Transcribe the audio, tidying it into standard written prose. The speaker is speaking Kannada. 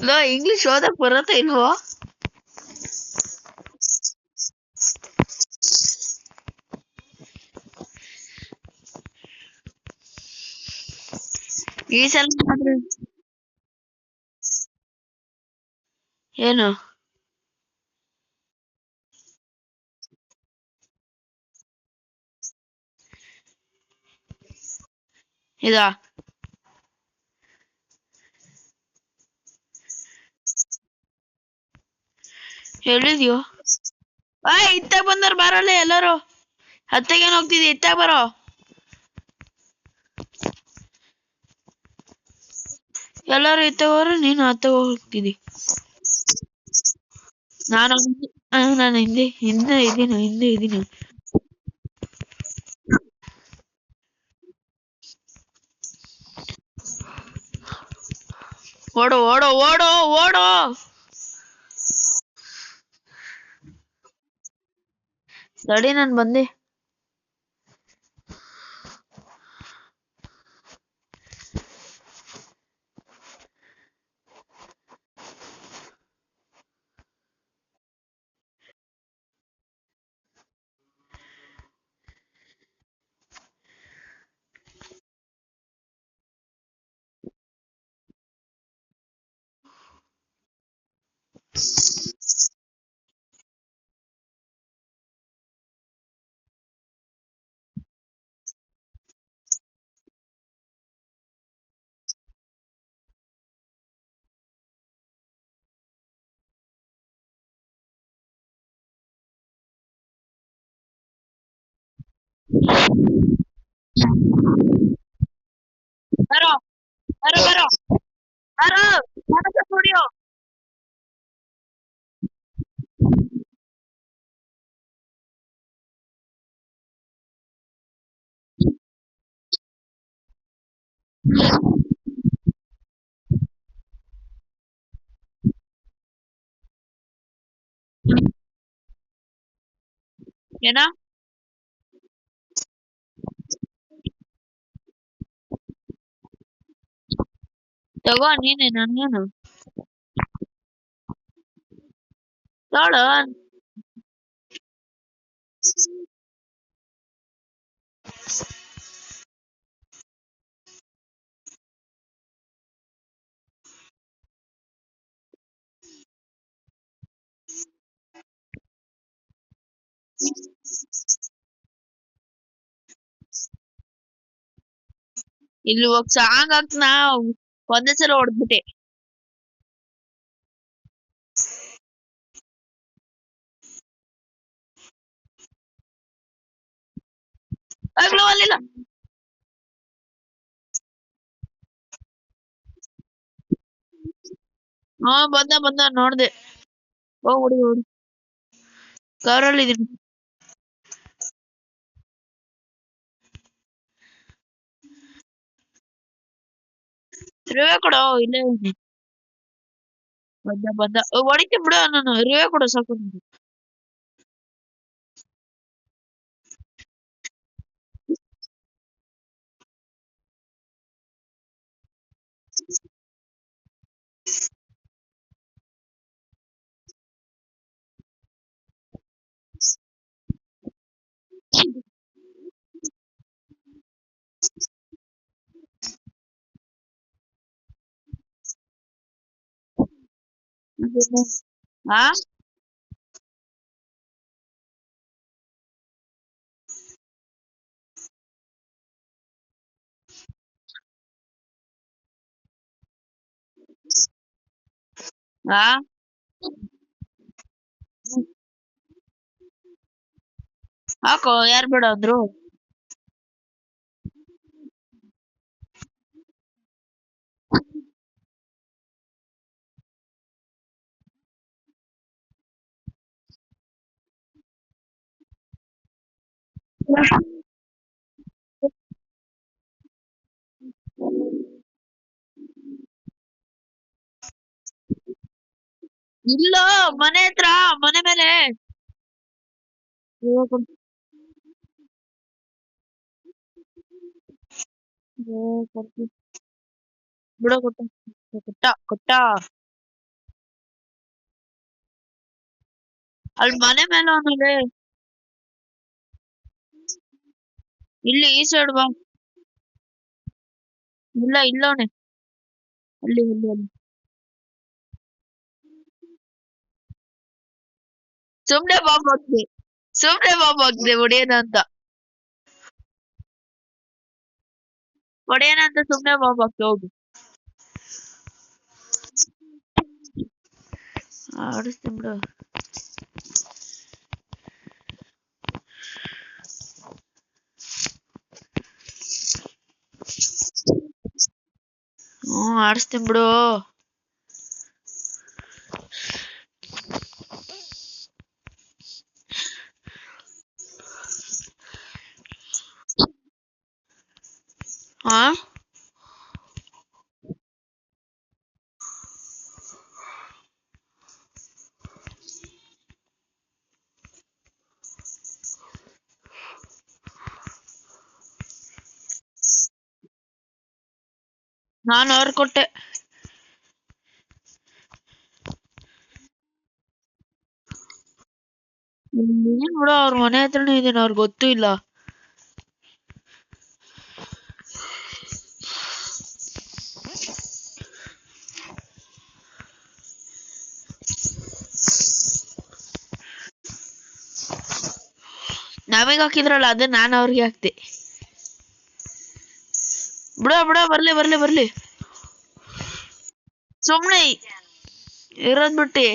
ಲೋ ಇಂಗ್ಲಿಷ್ ಓದಕ್ ಬರತ್ತ ಇಲ್ವೋ? ಈ ಸಲ ಏನು ಇದಾ ಹೇಳಿದ್ಯೋ? ಇತ್ತಾಗ ಬಂದವ್ರು ಬರೋಲ್ಲ ಎಲ್ಲರೂ. ಹತ್ತಾಗೇನ್ ಹೋಗ್ತಿದ್ದಿ? ಇತ್ತಾಗ ಬರೋ. ಎಲ್ಲರೂ ಇತ್ತಾಗೋರು, ನೀನು ಹತ್ತಾಗ ಹೋಗ್ತಿದ್ದಿ. ನಾನು ಹಿಂದೆ ಇದ್ದೀನಿ. ಓಡೋ ಓಡೋ ಓಡೋ ಓಡೋ. ತಡಿ, ನಾನು ಬಂದೆ. ಬರೋ ಬರೋ ಬರೋ ಬರೋ. ಸ್ಟುಡಿಯೋ ಏನ? ತಗೋ ನೀನೆ, ನನ್ಗೇನು ತೋಳ. ಇಲ್ಲಿ ಹೋಗ್ ಸಾಂಗ್ ಹಾಕ್ನ. ಒಂದೇ ಸಲ ಹೊಡ್ದ್ಬಿಟ್ಟೆ. ಆಗ್ಲೂ ಅಲ್ಲಿಲ್ಲ. ಬಂದ ನೋಡ್ದೆ. ಹೋಗ್ಬಿಡಿ ಹೋಗಿ. ಕಾರಲ್ಲಿ ಇದೀನಿ. ರಿವೆ ಕೊಡು, ಇಲ್ಲೇ ಇದೀನಿ. ಬಂದ ಹೊಡಿತೀನಿ ಬಿಡು. ನಾನು ರಿವೆ ಕೊಡು ಸಾಕು. ಹಾ ಹಾ ಹಾಕೋ. ಯಾರು ಬೇಡ ಅಂದ್ರು? ಇಲ್ಲ, ಮನೆ ಹತ್ರ, ಮನೆ ಮೇಲೆ. ರಿವೆ ಕೊಡು. ಕೊಡ್ತೀನಿ ಬಿಡ. ಕೊಟ್ಟ ಕೊಟ್ಟ ಕೊಟ್ಟ. ಅಲ್ಲಿ ಮನೆ ಮೇಲೆ ಅವನಲ್ಲೇ. ಇಲ್ಲಿ ಈ ಸೈಡ್ ಬಾ. ಇಲ್ಲ ಇಲ್ಲವನೆ. ಅಲ್ಲಿ ಅಲ್ಲಿ ಅಲ್ಲಿ. ಸುಮ್ನೆ ಬಾಂಬ್ ಹಾಕ್ದೆ. ಸುಮ್ನೆ ಬಾಂಬ್ ಹಾಕ್ದೆ ಹೊಡೆಯೋಣ ಅಂತ. ಹೊಡೆಯೋಣ ಅಂತ ಸುಮ್ನೆ ಬಾಂಬ್ ಹಾಕ್ದೆ ಹೌದು. ಆಡಿಸ್ತೀನಿ ಬಿಡು. ಆಡಿಸ್ತೀನಿ ಬಿಡು. ಹಾ ನಾನು ಅವ್ರು ಕೊಟ್ಟೆ. ಏನ್ ಬಿಡು ಅವ್ರ ಮನೆ ಹತ್ರನೇ ಇದೀನಿ, ಅವ್ರಿಗೆ ಗೊತ್ತೂ ಇಲ್ಲ. ನಮಗ್ ಹಾಕಿದ್ರಲ್ಲ ಅದೇ ನಾನು ಅವ್ರಿಗೆ ಹಾಕ್ದೆ. ಬಿಡ ಬರ್ಲಿ ಬರ್ಲಿ ಬರ್ಲಿ. ಸುಮ್ನೆ ಇರೋದ್ ಬಿಟ್ಟಿ